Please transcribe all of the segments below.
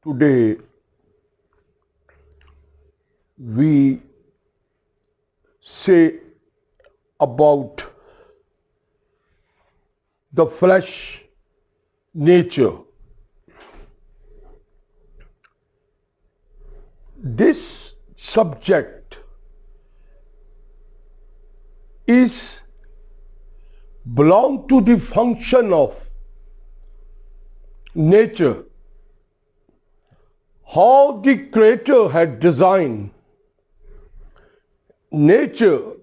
Today we say about the flesh nature. This subject is belong to the function of nature, how the Creator had designed nature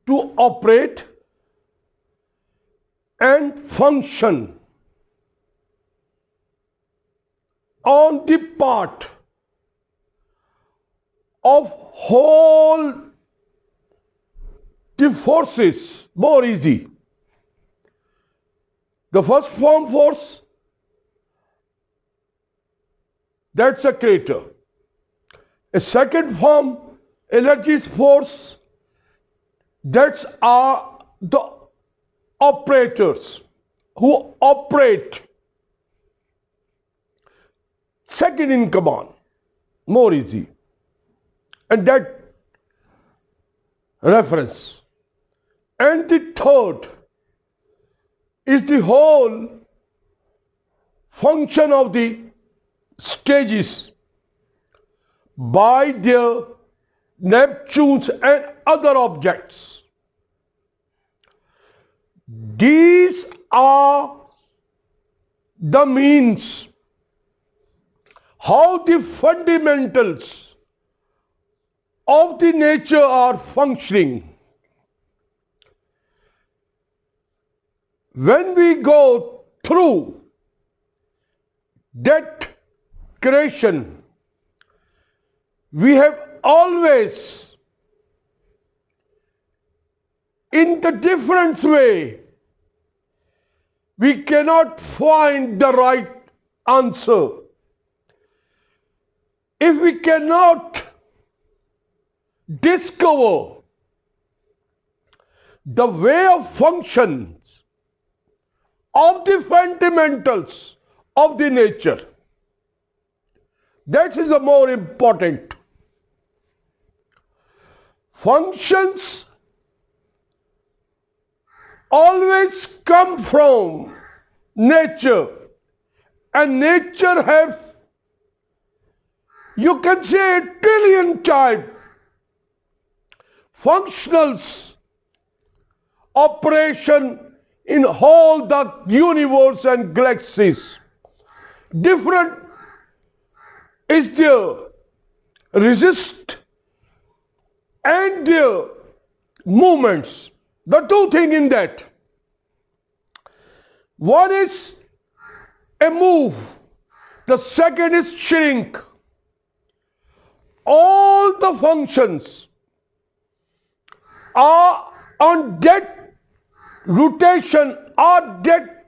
to operate and function on the part of whole the forces more easy. The first form force, that's a creator. A second form energy force, that's are the operators who operate. Second in command, more easy. And that reference. And the third is the whole function of the stages by their Neptunes and other objects. These are the means how the fundamentals of the nature are functioning. When we go through that creation, we have always, in the different way, we cannot find the right answer. If we cannot discover the way of functions of the fundamentals of the nature, that is the more important. Functions always come from nature, and nature have, you can say, a trillion type functionals operation in all the universe and galaxies. Different is their resist and their movements. The two things in that. One is a move, the second is shrink. All the functions are on that rotation, or that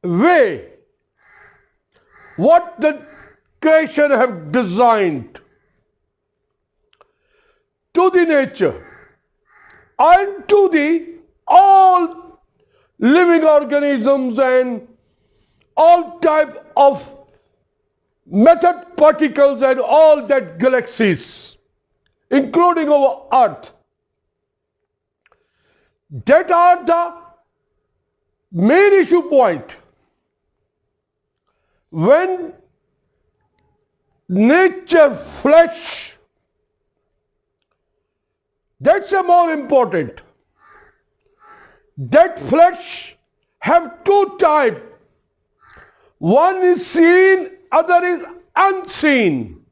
way what the creation have designed to the nature and to the all living organisms and all type of matter particles and all that galaxies, including our earth. That are the main issue point. When nature flesh, that's a more important. That flesh have two types. One is seen, other is unseen.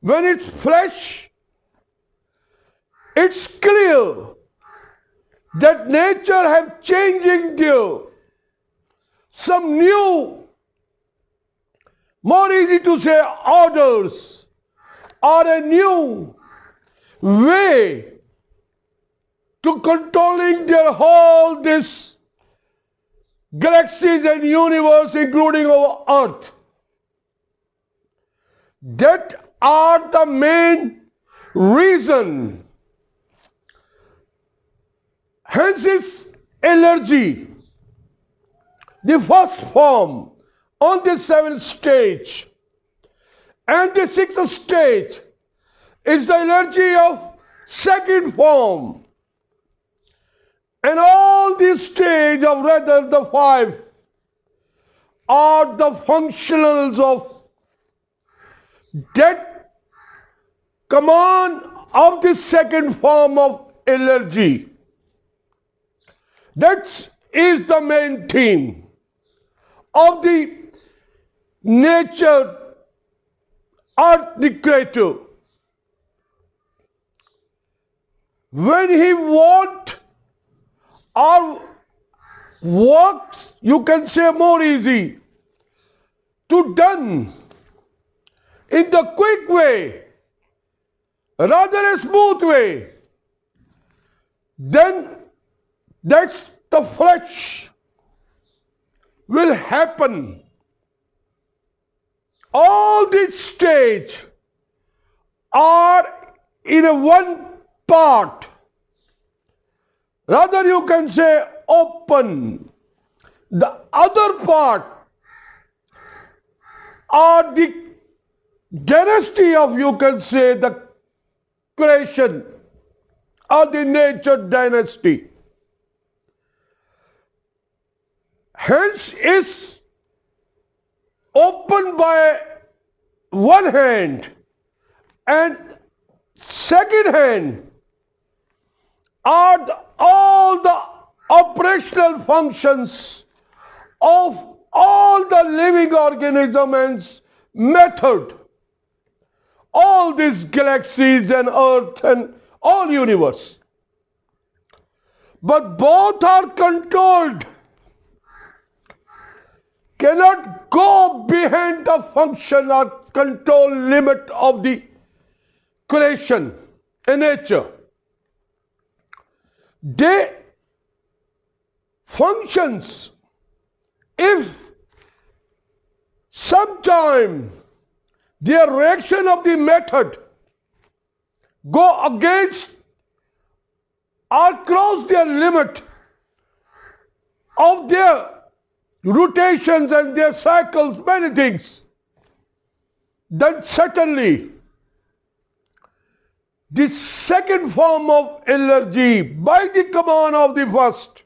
When it's flesh, it's clear that nature have changing there. Some new, more easy to say, orders, or a new way to controlling their whole this galaxies and universe, including our earth. That are the main reason. Hence is energy, the first form on the seventh stage, and the sixth stage is the energy of second form. And all these stages, or rather the five, are the functionals of that command of the second form of energy. That is the main theme of the nature or the creator. When he wants or works, you can say more easy, to done in the quick way, rather a smooth way, then that's the flesh will happen. All these stages are in a one part. Rather you can say open. The other part are the dynasty of, you can say, the creation or the nature dynasty. Hence is opened by one hand, and second hand are all the operational functions of all the living organisms and method, all these galaxies and earth and all universe. But both are controlled, cannot go behind the function or control limit of the creation and nature. They functions if sometime their reaction of the method go against or cross their limit of their rotations and their cycles, many things, then certainly the second form of energy by the command of the first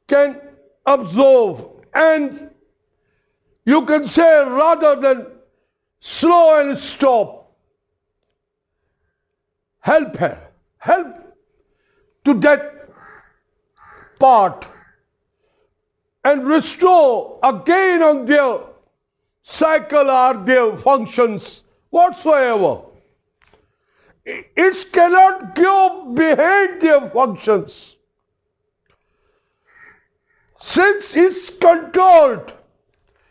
can absorb, and you can say rather than slow and stop, help to that part and restore again on their cycle or their functions whatsoever. It cannot go behind their functions. Since it's controlled,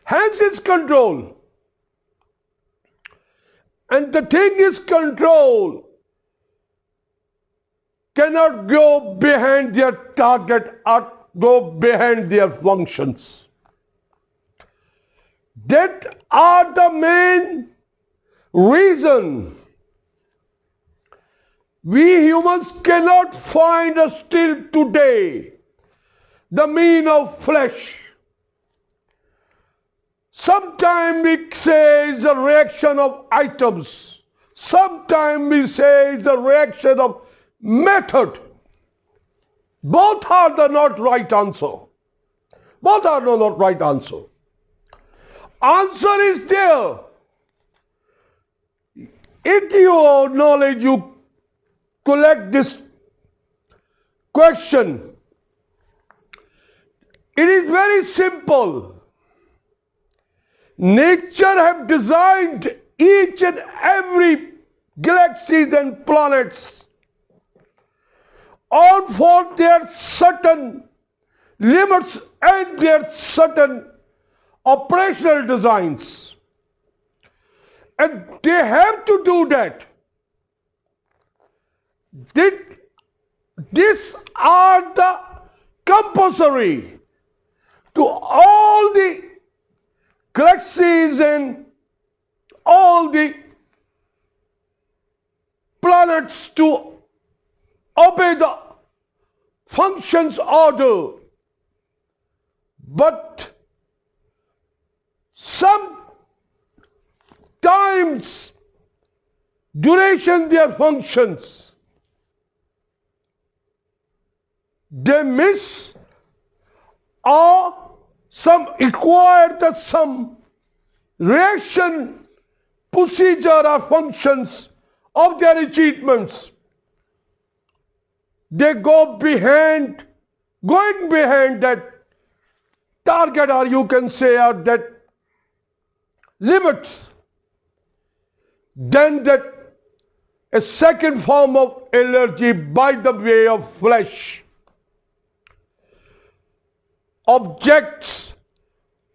hence it's control. And the thing is controlled, cannot go behind their target or go behind their functions. That are the main reason we humans cannot find still today the mean of flesh. Sometimes we say it's a reaction of items. Sometimes we say it's a reaction of method. Both are the not right answer. Both are the not right answer. Answer is there. If your knowledge, you collect this question, it is very simple. Nature have designed each and every galaxies and planets all for their certain limits and their certain operational designs. And they have to do that. These are the compulsory to all the galaxies and all the planets to obey the functions order, but sometimes duration their functions, they miss or some acquire some reaction procedure or functions of their achievements. They going behind that target, or you can say, or that limits. Then that a second form of allergy by the way of flesh, objects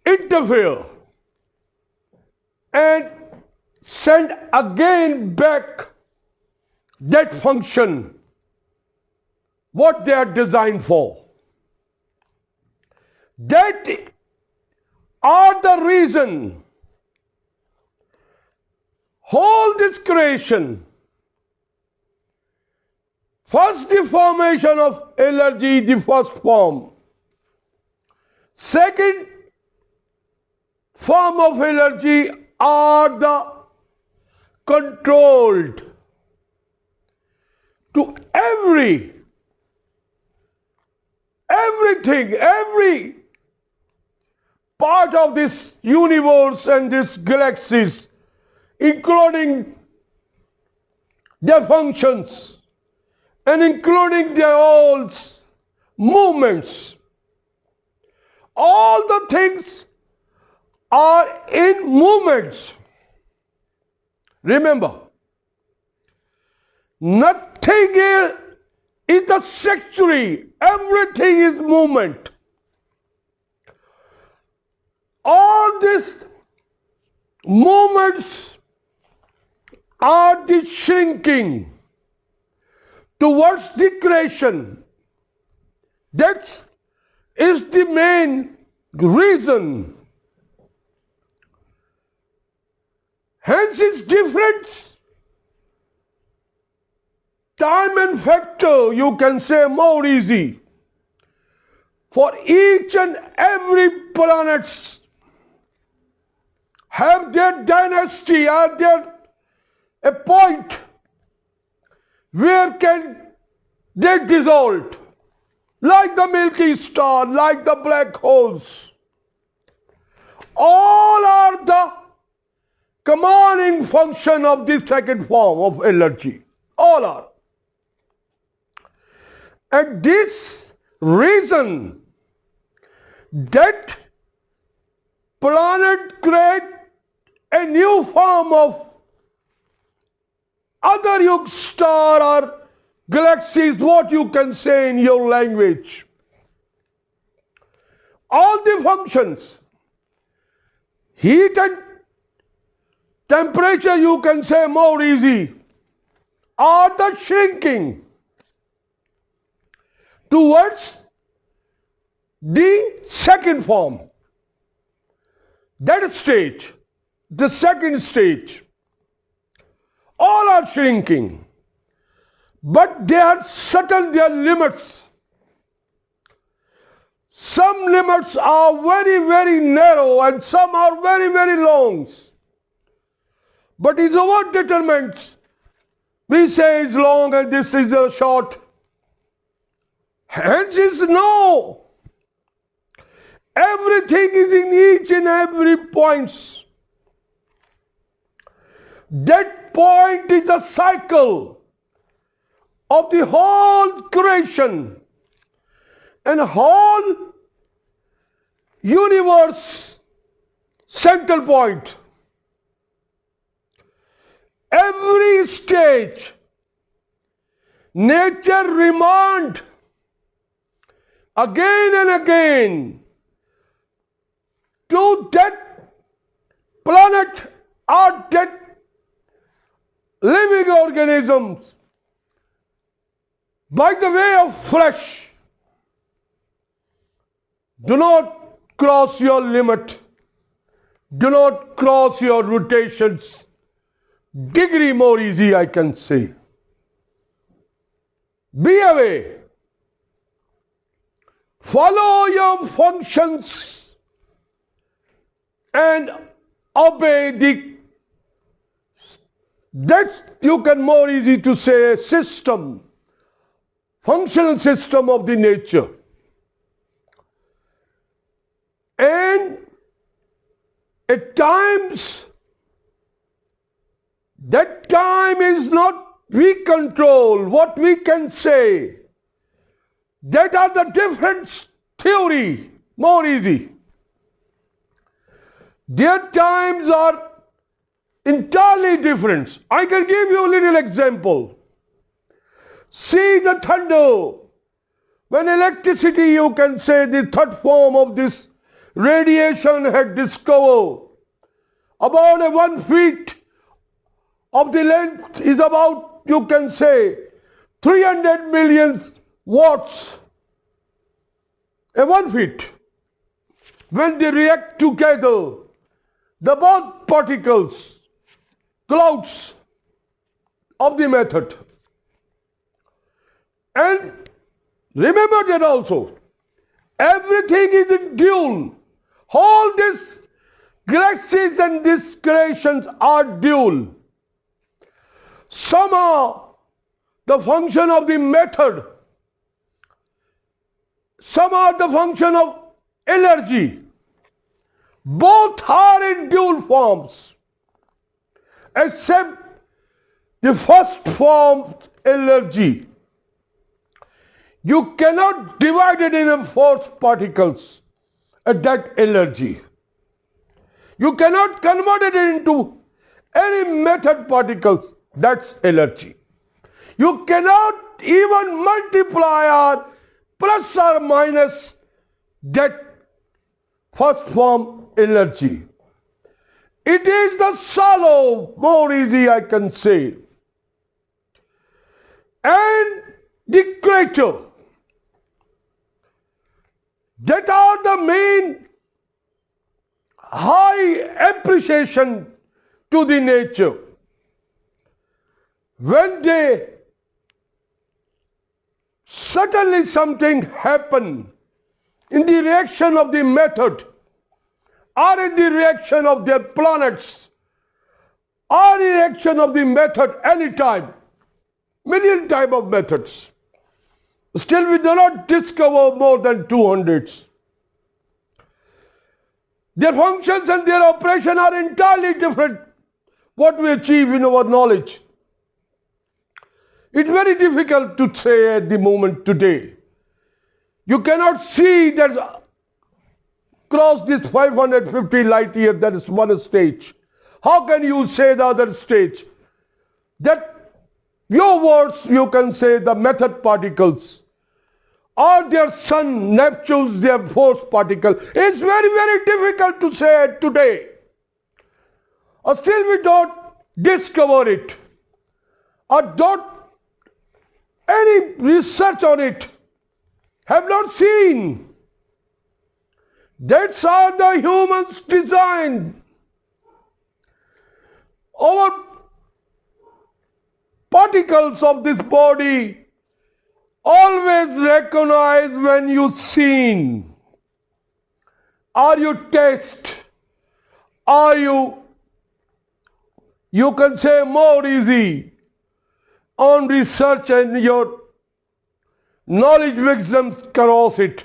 interfere and send again back that function what they are designed for. That are the reason whole this creation, first the formation of allergy, the first form, second form of allergy are the controlled to everything, every part of this universe and this galaxies, including their functions and including their all movements. All the things are in movements. Remember, nothing is the statutory. Everything is movement. All these movements are the shrinking towards the creation. That is the main reason. Hence its difference. Time and factor, you can say, more easy. For each and every planets have their dynasty, are there a point where can they dissolve, like the Milky Star, like the black holes. All are the commanding function of the second form of allergy. All are. And this reason that planet create a new form of other yug star or galaxies, what you can say in your language. All the functions, heat and temperature, you can say more easy, are the shrinking towards the second form. That stage, the second stage, all are shrinking. But they are certain their limits. Some limits are very, very narrow and some are very, very long. But is what determines? We say is long and this is a short. Hence is no. Everything is in each and every point. That point is a cycle of the whole creation and whole universe central point. Every stage, nature remand again and again to that planet or that living organisms by the way of flesh. Do not cross your limit. Do not cross your rotations. Degree more easy, I can say. Be away follow your functions and obey that's you can more easy to say system, functional system of the nature. And at times, that time is not we control what we can say. That are the different theory, more easy. Their times are entirely different. I can give you a little example. See the thunder. When electricity, you can say the third form of this radiation had discovered. About 1 feet of the length is about, you can say, 300 million watts. 1 feet. When they react together, the both particles, clouds of the method. And remember that also, everything is in dual. All these galaxies and these creations are dual. Some are the function of the method. Some are the function of energy. Both are in dual forms, except the first form, energy. You cannot divide it into force particles at that energy. You cannot convert it into any method particles, that's energy. You cannot even multiply or plus or minus that first form energy. It is the shallow, more easy I can say. And the creator, that are the main high appreciation to the nature. When they suddenly something happen in the reaction of the method, or in the reaction of their planets, or in reaction of the method anytime, million type of methods. Still we do not discover more than 200. Their functions and their operation are entirely different what we achieve in our knowledge. It's very difficult to say at the moment today. You cannot see that cross this 550 light year, that is one stage. How can you say the other stage? That your words, you can say the method particles, or their sun, Neptune's, their force particle. It's very, very difficult to say it today. Or still we don't discover it, or don't any research on it, have not seen. That's how the humans designed. Our particles of this body always recognize when you seen, or you taste, or you can say more easy on research and your knowledge wisdom cross it,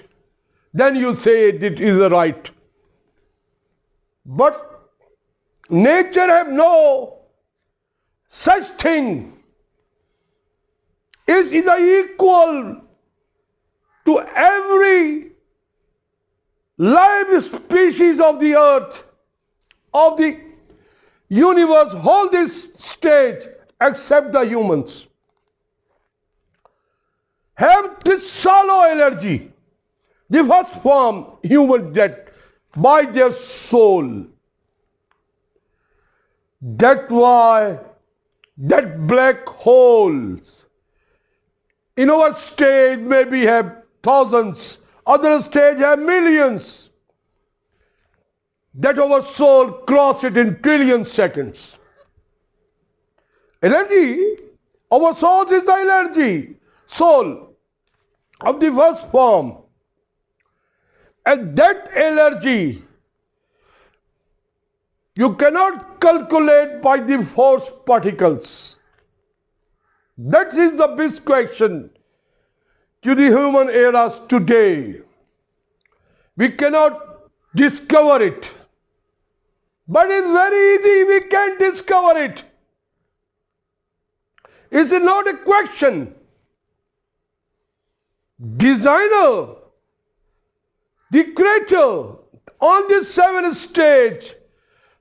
then you say it is right. But nature have no such thing. Is equal to every live species of the earth, of the universe, whole this stage, except the humans, have this shallow energy, the first form, human, that by their soul. That's why that black holes in our stage maybe have thousands, other stage have millions. That our soul cross it in trillion seconds. Energy, our soul is the energy, soul of the first form. And that energy you cannot calculate by the force particles. That is the big question to the human eras today. We cannot discover it. But it's very easy, we can discover it. It's not a question. Designer, the creator on the seventh stage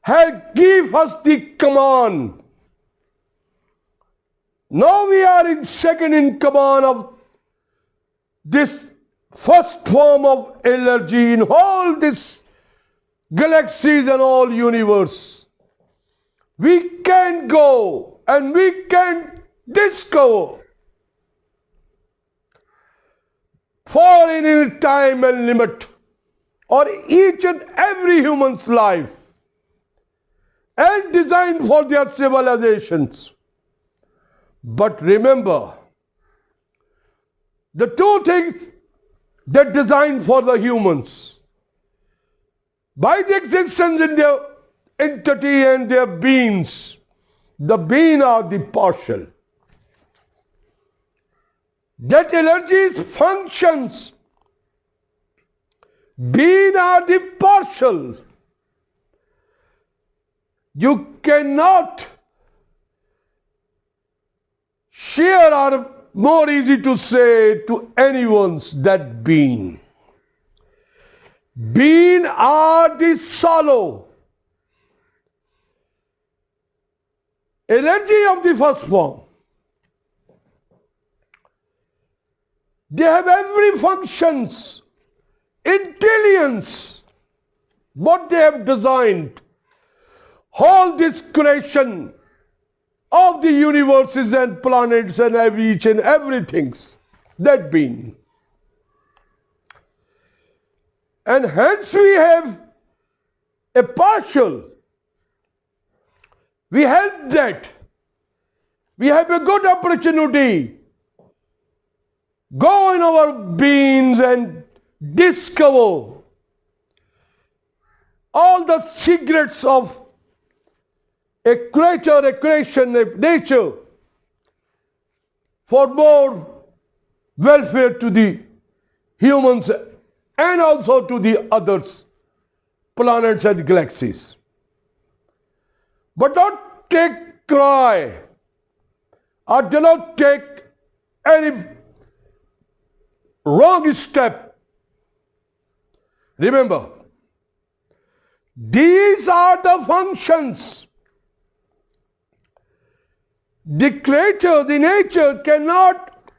has given us the command. Now we are in second in command of this first form of energy in all this galaxies and all universe. We can go and we can discover for any time and limit or each and every human's life and designed for their civilizations. But remember, the two things that designed for the humans, by the existence in their entity and their beings, the being are the partial. That energy's functions, being are the partial. You cannot share, or more easy to say, to anyone's that being. Being are the solo energy of the first form. They have every functions in trillions what they have designed. All this creation of the universes and planets and each and everything that being. And hence we have a partial. We have that. We have a good opportunity. Go in our beings and discover all the secrets of a creature, a creation, a nature for more welfare to the humans and also to the others, planets and galaxies. But don't take cry or do not take any wrong step. Remember, these are the functions. The creator, the nature cannot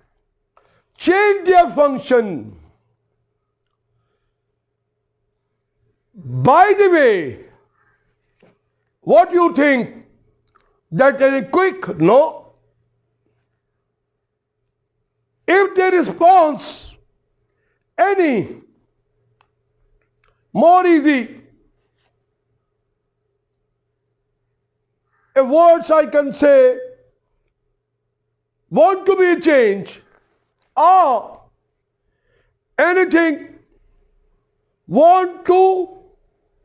change their function. By the way, what you think that very quick? No. If the response any more easy, a words I can say, want to be a change or anything want to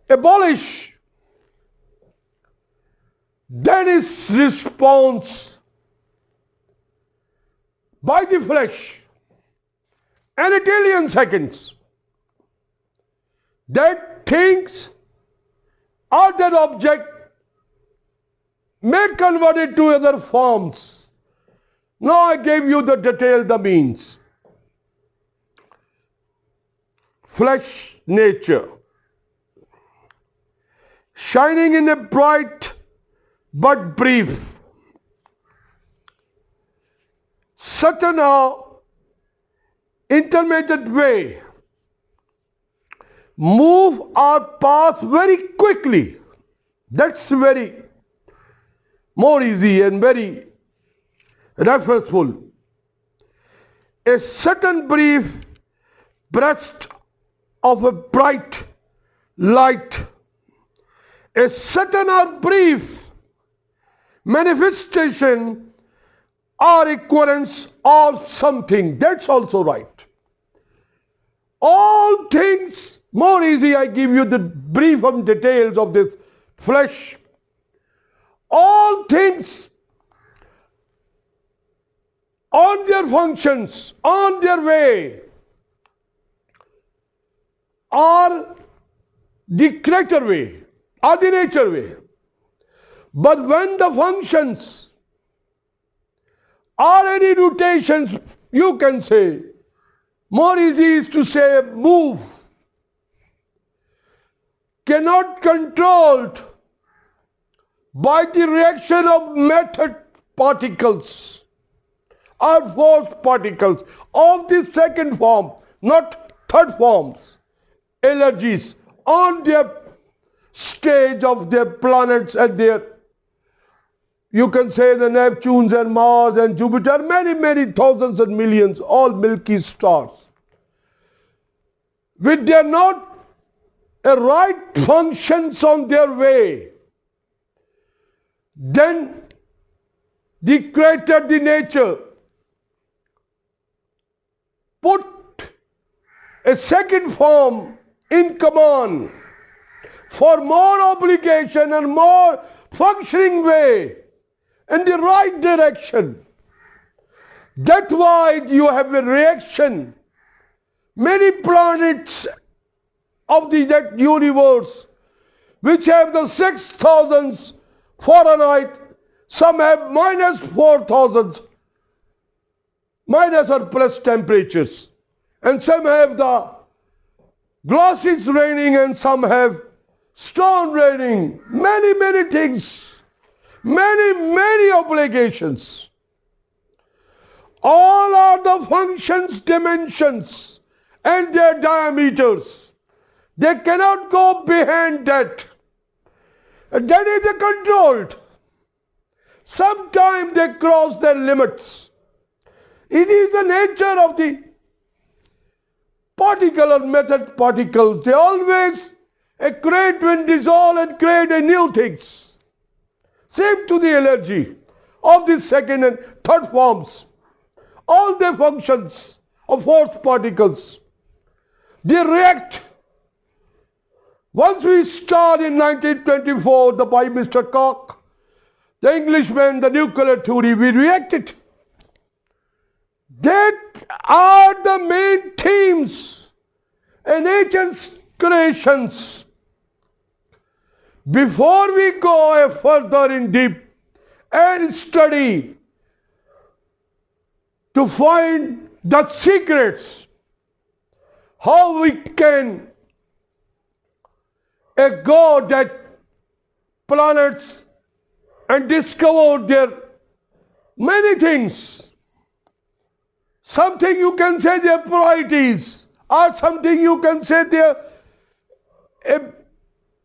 abolish, then is response by the flesh and a trillion seconds that things or that object may convert it to other forms. Now I gave you the detail, the means. Flesh nature, shining in a bright but brief, certain intermittent way, move or pass very quickly. That's very more easy and very referenceful. A certain brief burst of a bright light, a certain or brief manifestation or occurrence of something. That's also right. All things, more easy, I give you the brief and details of this flesh. All things on their functions, on their way, are the creator way, are the nature way. But when the functions are any rotations, you can say, more easy is to say move, cannot controlled by the reaction of method particles or force particles of the second form, not third forms, energies on their stage of their planets and their, you can say the Neptunes and Mars and Jupiter, many thousands and millions, all milky stars. With their not a right functions on their way, then the creator, the nature, put a second form in command for more obligation and more functioning way in the right direction. That's why you have a reaction. Many planets of that universe which have the 6,000 Fahrenheit, some have minus 4,000, minus or plus temperatures, and some have the glasses raining and some have stone raining, many things, many obligations. All are the functions, dimensions and their diameters. They cannot go behind that. And that is a controlled. Sometimes they cross their limits. It is the nature of the particle or method particles. They always create and dissolve and create a new things. Same to the energy of the second and third forms. All the functions of force particles, they react. Once we start in 1924, by Mr. Koch, the Englishman, the nuclear theory, we reacted. That are the main themes in nature's creations. Before we go further in deep and study to find the secrets, how we can go that planets and discover their many things. Something you can say their priorities, or something you can say their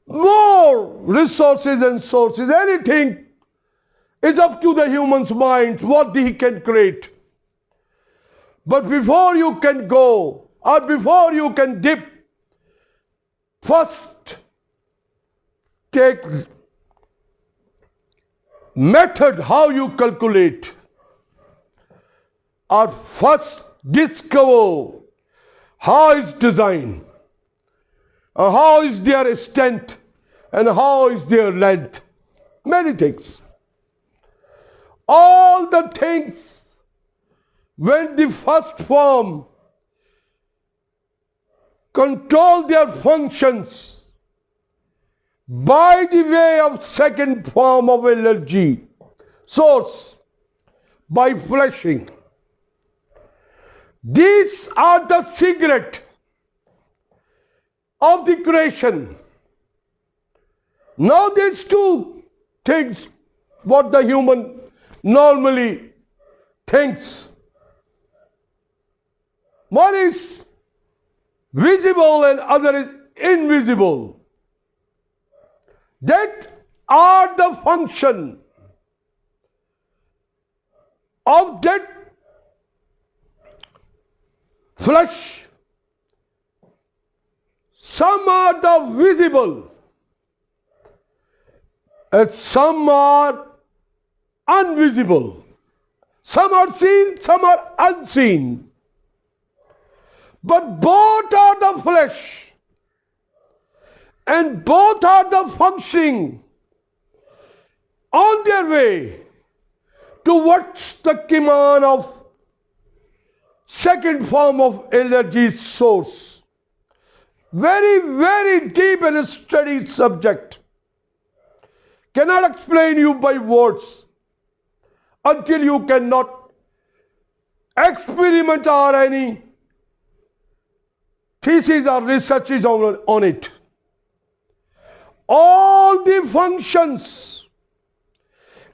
more resources and sources. Anything is up to the human's mind, what he can create. But before you can go, or before you can dip, first take method how you calculate, or first discover how is design, how is their strength, and how is their length. Many things. All the things, when the first form control their functions by the way of second form of energy source, by fleshing. These are the secret of the creation. Now these two things, what the human normally thinks. One is visible and other is invisible. That are the function of that flesh. Some are the visible and some are invisible. Some are seen, some are unseen. But both are the flesh and both are the functioning on their way towards the command of second form of energy source. Very, very deep and studied subject. Cannot explain you by words until you cannot experiment or any thesis or researches on it. All the functions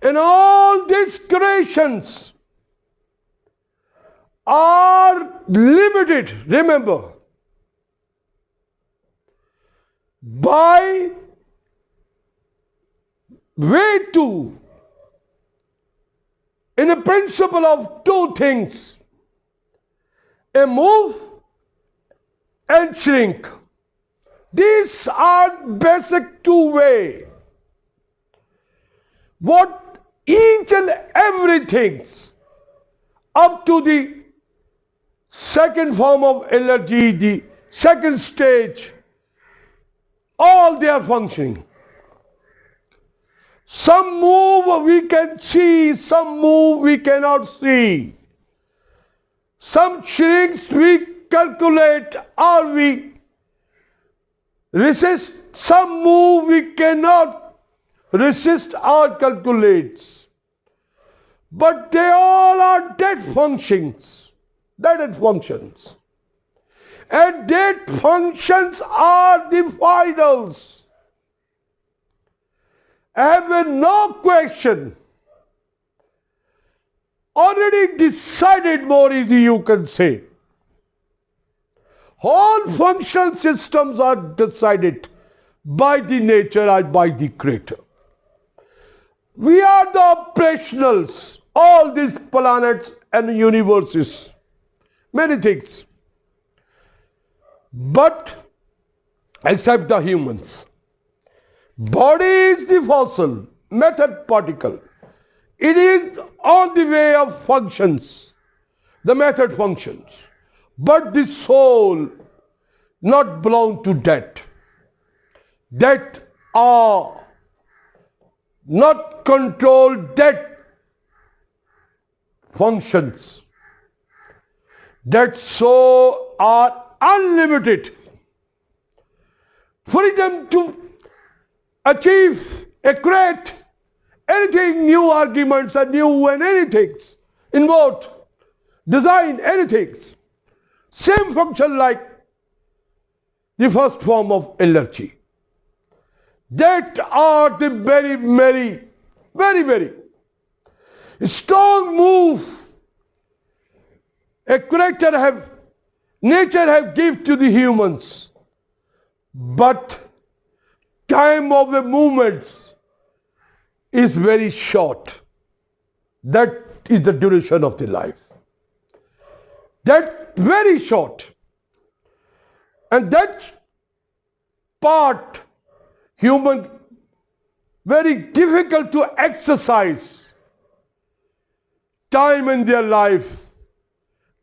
and all these creations are limited, remember, by way to, in a principle of two things, a move and shrink. These are basic two ways. What each and everything up to the second form of energy, the second stage, all they are functioning. Some move we can see, some move we cannot see. Some shrinks we calculate or we resist. Some move we cannot resist or calculate. But they all are dead functions. Dead functions. And dead functions are the finals. I have no question. Already decided, more easy you can say. All functional systems are decided by the nature and by the creator. We are the operationals, all these planets and universes, many things. But except the humans. Body is the fossil, method particle. It is on the way of functions, the method functions. But the soul not belong to that. That are not controlled that functions. That so are unlimited. Freedom to achieve, create anything, new arguments and new and anything, invent, design anything. Same function like the first form of energy. That are the very, very, very, very strong move a creator have, nature have given to the humans. But time of the movements is very short. That is the duration of the life. That's very short. And that part, human, very difficult to exercise time in their life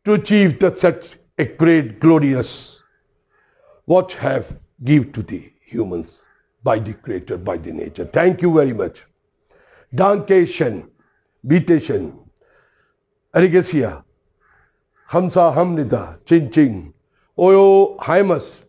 to achieve such a great, glorious, what have give to the humans by the creator, by the nature. Thank you very much. Dankeschön, Bitteschön, Arigasia, Hamsa Hamnida, Chin Chin, Oyo Haimas.